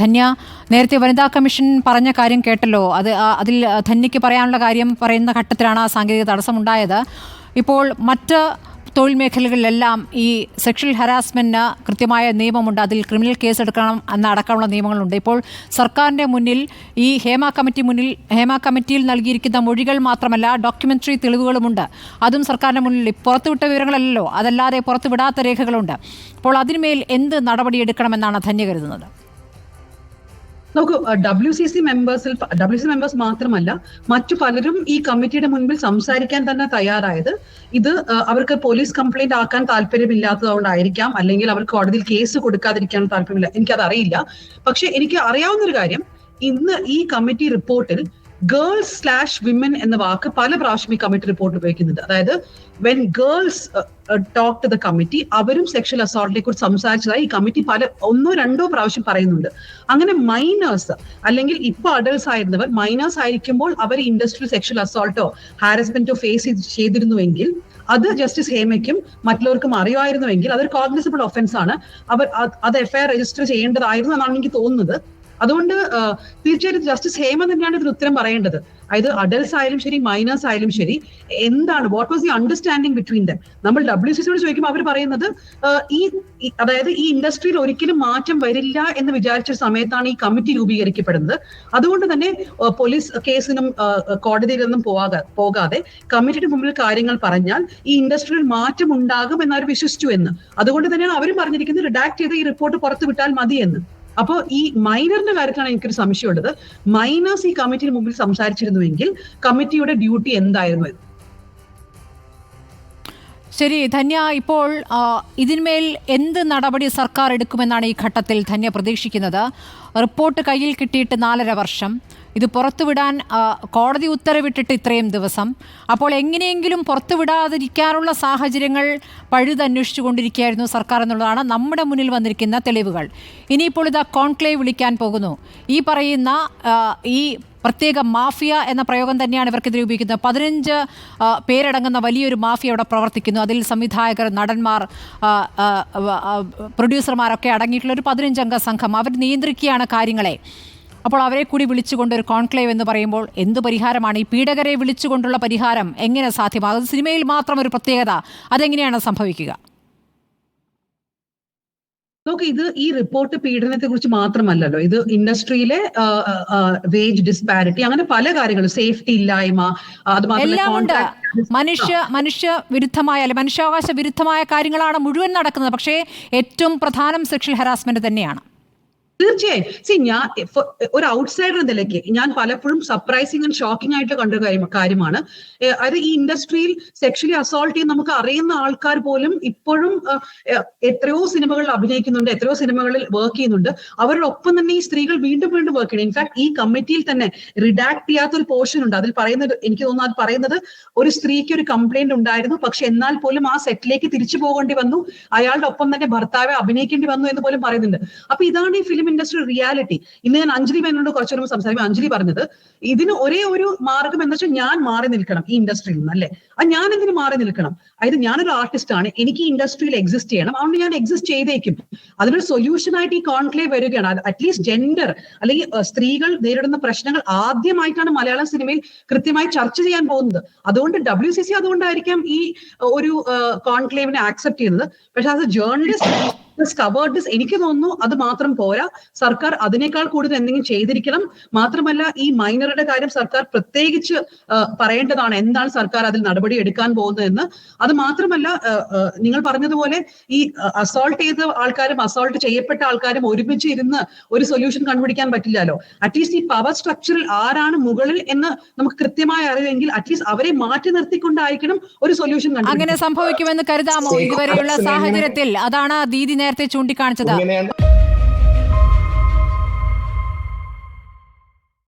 ധന്യ, നേരത്തെ വനിതാ കമ്മീഷൻ പറഞ്ഞ കാര്യം കേട്ടല്ലോ. അതിൽ ധന്യയ്ക്ക് പറയാനുള്ള കാര്യം പറയുന്ന ഘട്ടത്തിലാണ് ആ സാങ്കേതിക തടസ്സമുണ്ടായത്. ഇപ്പോൾ മറ്റ് തൊഴിൽ മേഖലകളിലെല്ലാം ഈ സെക്ഷൽ ഹരാസ്മെൻറ്റിന് കൃത്യമായ നിയമമുണ്ട്. അതിൽ ക്രിമിനൽ കേസ് എടുക്കണം എന്നടക്കമുള്ള നിയമങ്ങളുണ്ട്. ഇപ്പോൾ സർക്കാരിൻ്റെ മുന്നിൽ ഈ ഹേമ കമ്മിറ്റിയിൽ നൽകിയിരിക്കുന്ന മൊഴികൾ മാത്രമല്ല, ഡോക്യുമെൻ്ററി തെളിവുകളുമുണ്ട്. അതും സർക്കാരിൻ്റെ മുന്നിൽ പുറത്തുവിട്ട വിവരങ്ങളല്ലല്ലോ, അതല്ലാതെ പുറത്തുവിടാത്ത രേഖകളുണ്ട്. അപ്പോൾ അതിന്മേൽ എന്ത് നടപടിയെടുക്കണമെന്നാണ് ധന്യ കരുതുന്നത്? നോക്കൂ, WCC മെമ്പേഴ്സ് മാത്രമല്ല, മറ്റു പലരും ഈ കമ്മിറ്റിയുടെ മുൻപിൽ സംസാരിക്കാൻ തന്നെ തയ്യാറായത് ഇത് അവർക്ക് പോലീസ് കംപ്ലൈന്റ് ആക്കാൻ താല്പര്യമില്ലാത്തതുകൊണ്ടായിരിക്കാം, അല്ലെങ്കിൽ അവർക്ക് കോടതിയിൽ കേസ് കൊടുക്കാതിരിക്കാൻ താല്പര്യമില്ല, എനിക്കത് അറിയില്ല. പക്ഷെ എനിക്ക് അറിയാവുന്നൊരു കാര്യം, ഇന്ന് ഈ കമ്മിറ്റി റിപ്പോർട്ടിൽ ഗേൾസ്/വിമൻ എന്ന വാക്ക് പല പ്രാവശ്യം ഈ കമ്മിറ്റി റിപ്പോർട്ട് ഉപയോഗിക്കുന്നുണ്ട്. അതായത് when girls talk to the committee, അവരും സെക്ഷൽ അസോൾട്ടിനെ കുറിച്ച് സംസാരിച്ചതായി ഈ കമ്മിറ്റി ഒന്നോ രണ്ടോ പ്രാവശ്യം പറയുന്നുണ്ട്. അങ്ങനെ മൈനേഴ്സ് അല്ലെങ്കിൽ ഇപ്പൊ അഡൾട്ട്സ് ആയിരുന്നവർ മൈനേഴ്സ് ആയിരിക്കുമ്പോൾ അവർ ഇൻഡസ്ട്രിയൽ സെക്ഷൽ അസോൾട്ടോ ഹാരസ്മെന്റോ ഫേസ് ചെയ്തിരുന്നുവെങ്കിൽ അത് ജസ്റ്റിസ് ഹേമയ്ക്കും മറ്റുള്ളവർക്കും അറിയുമായിരുന്നുവെങ്കിൽ അതൊരു കോഗ്നിസബിൾ ഒഫൻസ് ആണ്. അത് FIR രജിസ്റ്റർ ചെയ്യേണ്ടതായിരുന്നു എന്നാണ് എനിക്ക് തോന്നുന്നത്. അതുകൊണ്ട് തീർച്ചയായിട്ടും ജസ്റ്റിസ് ഹേമ തന്നെയാണ് ഇതിന് ഉത്തരം പറയേണ്ടത്. അതായത് അഡൽട്ട്സ് ആയാലും ശരി, മൈനേഴ്സ് ആയാലും ശരി, എന്താണ് what was the understanding between them. നമ്മൾ WCCയോട് ചോദിക്കുമ്പോൾ അവർ പറയുന്നത് അതായത് ഈ ഇൻഡസ്ട്രിയിൽ ഒരിക്കലും മാറ്റം വരില്ല എന്ന് വിചാരിച്ച സമയത്താണ് ഈ കമ്മിറ്റി രൂപീകരിക്കപ്പെടുന്നത്. അതുകൊണ്ട് തന്നെ പോലീസ് കേസിനും കോടതിയിലൊന്നും പോകാതെ കമ്മിറ്റിയുടെ മുമ്പിൽ കാര്യങ്ങൾ പറഞ്ഞാൽ ഈ ഇൻഡസ്ട്രിയിൽ മാറ്റം ഉണ്ടാകും എന്നവർ വിശ്വസിച്ചു എന്ന്. അതുകൊണ്ട് തന്നെയാണ് അവരും പറഞ്ഞിരിക്കുന്നത് റിഡാക്ട് ചെയ്ത് ഈ റിപ്പോർട്ട് പുറത്തു വിട്ടാൽ മതി എന്ന്. അപ്പോൾ ഈ മൈനറിന്റെ കാര്യത്തിലാണ് എനിക്കൊരു സംശയമുള്ളത്. മൈനേഴ്സ് ഈ കമ്മിറ്റിയുടെ മുമ്പിൽ സംസാരിച്ചിരുന്നുവെങ്കിൽ കമ്മിറ്റിയുടെ ഡ്യൂട്ടി എന്തായിരുന്നു? ശരി ധന്യ, ഇപ്പോൾ ഇതിന്മേൽ എന്ത് നടപടി സർക്കാർ എടുക്കുമെന്നാണ് ഈ ഘട്ടത്തിൽ ധന്യ പ്രതീക്ഷിക്കുന്നത്? റിപ്പോർട്ട് കയ്യിൽ കിട്ടിയിട്ട് 4.5 വർഷം, ഇത് പുറത്തുവിടാൻ കോടതി ഉത്തരവിട്ടിട്ട് ഇത്രയും ദിവസം. അപ്പോൾ എങ്ങനെയെങ്കിലും പുറത്തുവിടാതിരിക്കാനുള്ള സാഹചര്യങ്ങൾ പഴുതന്വേഷിച്ചു കൊണ്ടിരിക്കുകയായിരുന്നു സർക്കാർ എന്നുള്ളതാണ് നമ്മുടെ മുന്നിൽ വന്നിരിക്കുന്ന തെളിവുകൾ. ഇനിയിപ്പോൾ ഇതാ കോൺക്ലേവ് വിളിക്കാൻ പോകുന്നു. ഈ പറയുന്ന ഈ പ്രത്യേക മാഫിയ എന്ന പ്രയോഗം തന്നെയാണ് ഇവർക്കെതിരെ ഉപയോഗിക്കുന്നത്. 15 പേരടങ്ങുന്ന വലിയൊരു മാഫിയ അവിടെ പ്രവർത്തിക്കുന്നു. അതിൽ സംവിധായകർ, നടന്മാർ, പ്രൊഡ്യൂസർമാരൊക്കെ അടങ്ങിയിട്ടുള്ള ഒരു 15 അംഗ സംഘം. അവർ നിയന്ത്രിക്കുകയാണ് കാര്യങ്ങളെ. അപ്പോൾ അവരെ കൂടി വിളിച്ചുകൊണ്ട് ഒരു കോൺക്ലേവ് എന്ന് പറയുമ്പോൾ എന്ത് പരിഹാരമാണ്? ഈ പീഡകരെ വിളിച്ചുകൊണ്ടുള്ള പരിഹാരം എങ്ങനെ സാധ്യമാകും? സിനിമയിൽ മാത്രം ഒരു പ്രത്യേകത, അതെങ്ങനെയാണ് സംഭവിക്കുക? നോക്ക്, ഈ റിപ്പോർട്ട് പീഡനത്തെ കുറിച്ച് മാത്രമല്ലല്ലോ. ഇത് ഇൻഡസ്ട്രിയിലെ വേജ് ഡിസ്പാരിറ്റി, അങ്ങനെ പല കാര്യങ്ങളും, സേഫ്റ്റി ഇല്ലായ്മ, എല്ലാം ഉണ്ട്. മനുഷ്യ വിരുദ്ധമായ അല്ലെ മനുഷ്യാവകാശ വിരുദ്ധമായ കാര്യങ്ങളാണ് മുഴുവൻ നടക്കുന്നത്. പക്ഷേ ഏറ്റവും പ്രധാനം സെക്ഷൽ ഹരാസ്മെന്റ് തന്നെയാണ്. തീർച്ചയായും. ഞാൻ ഒരു ഔട്ട്സൈഡർ എന്ന നിലയ്ക്ക് ഞാൻ പലപ്പോഴും സർപ്രൈസിങ് ആൻഡ് ഷോക്കിംഗ് ആയിട്ട് കണ്ട കാര്യമാണ്. അത് ഈ ഇൻഡസ്ട്രിയിൽ സെക്ഷലി അസോൾട്ട് ചെയ്യുന്ന നമുക്ക് അറിയുന്ന ആൾക്കാർ പോലും ഇപ്പോഴും എത്രയോ സിനിമകളിൽ അഭിനയിക്കുന്നുണ്ട്, എത്രയോ സിനിമകളിൽ വർക്ക് ചെയ്യുന്നുണ്ട്. അവരുടെ ഒപ്പം തന്നെ ഈ സ്ത്രീകൾ വീണ്ടും വർക്ക് ചെയ്യണം. ഇൻഫാക്ട് ഈ കമ്മിറ്റിയിൽ തന്നെ റിഡാക്ട് ചെയ്യാത്ത ഒരു പോർഷൻ ഉണ്ട്. അതിൽ പറയുന്നത്, എനിക്ക് തോന്നുന്നു അത് പറയുന്നത്, ഒരു സ്ത്രീക്ക് ഒരു കംപ്ലൈന്റ് ഉണ്ടായിരുന്നു, പക്ഷെ എന്നാൽ പോലും ആ സെറ്റിലേക്ക് തിരിച്ചു പോകേണ്ടി വന്നു, അയാളുടെ ഒപ്പം തന്നെ ഭർത്താവെ അഭിനയിക്കേണ്ടി വന്നു എന്ന് പോലും പറയുന്നുണ്ട്. അപ്പൊ ഇതാണ് ഈ ഫിലിം ഇൻഡസ്ട്രി റിയാലിറ്റി. ഇന്ന് ഞാൻ അഞ്ജലി മേനോട് കുറച്ചു മുമ്പ് സംസാരിക്കുമ്പോൾ അഞ്ജലി പറഞ്ഞത്, ഇതിന് ഒരേ ഒരു മാർഗം എന്താ വെച്ചാൽ ഞാൻ മാറി നിൽക്കണം ഈ ഇൻഡസ്ട്രിയിൽ നിന്ന്, അല്ലെ? ഞാൻ എന്തിനു മാറി നിൽക്കണം? അതായത് ഞാനൊരു ആർട്ടിസ്റ്റ് ആണ്, എനിക്ക് ഈ ഇൻഡസ്ട്രിയിൽ എക്സിസ്റ്റ് ചെയ്യണം, അതുകൊണ്ട് ഞാൻ എക്സിസ്റ്റ് ചെയ്തേക്കും. അതിനൊരു സൊല്യൂഷൻ ആയിട്ട് ഈ കോൺക്ലേവ് വരികയാണ്. അറ്റ്ലീസ്റ്റ് ജെൻഡർ അല്ലെങ്കിൽ സ്ത്രീകൾ നേരിടുന്ന പ്രശ്നങ്ങൾ ആദ്യമായിട്ടാണ് മലയാളം സിനിമയിൽ കൃത്യമായി ചർച്ച ചെയ്യാൻ പോകുന്നത്. അതുകൊണ്ട് WCC അതുകൊണ്ടായിരിക്കാം ഈ ഒരു കോൺക്ലേവിനെ ആക്സെപ്റ്റ് ചെയ്യുന്നത്. പക്ഷെ as A journalist covered this, എനിക്ക് തോന്നുന്നു അത് മാത്രം പോരാ, സർക്കാർ അതിനേക്കാൾ കൂടുതൽ എന്തെങ്കിലും ചെയ്തിരിക്കണം. മാത്രമല്ല ഈ മൈനറുടെ കാര്യം സർക്കാർ പ്രത്യേകിച്ച് പറയേണ്ടതാണ്, എന്താണ് സർക്കാർ അതിൽ നടപടി എടുക്കാൻ പോകുന്നതെന്ന്. അത് മാത്രമല്ല, നിങ്ങൾ പറഞ്ഞതുപോലെ ഈ അസോൾട്ട് ചെയ്ത ആൾക്കാരും അസോൾട്ട് ചെയ്യപ്പെട്ട ആൾക്കാരും ഒരുമിച്ച് ഇരുന്ന് ഒരു സൊല്യൂഷൻ കണ്ടുപിടിക്കാൻ പറ്റില്ലല്ലോ. അറ്റ്ലീസ്റ്റ് ഈ പവർ സ്ട്രക്ചറിൽ ആരാണ് മുകളിൽ എന്ന് നമുക്ക് കൃത്യമായി അറിയുമെങ്കിൽ അറ്റ്ലീസ്റ്റ് അവരെ മാറ്റി നിർത്തിക്കൊണ്ടായിരിക്കണം ഒരു സൊല്യൂഷൻ. അങ്ങനെ സംഭവിക്കുമെന്ന് കരുതാമോ ഇതുവരെയുള്ള സാഹചര്യത്തിൽ? അതാണ് ദീദി നേരത്തെ ചൂണ്ടിക്കാണിച്ചത്.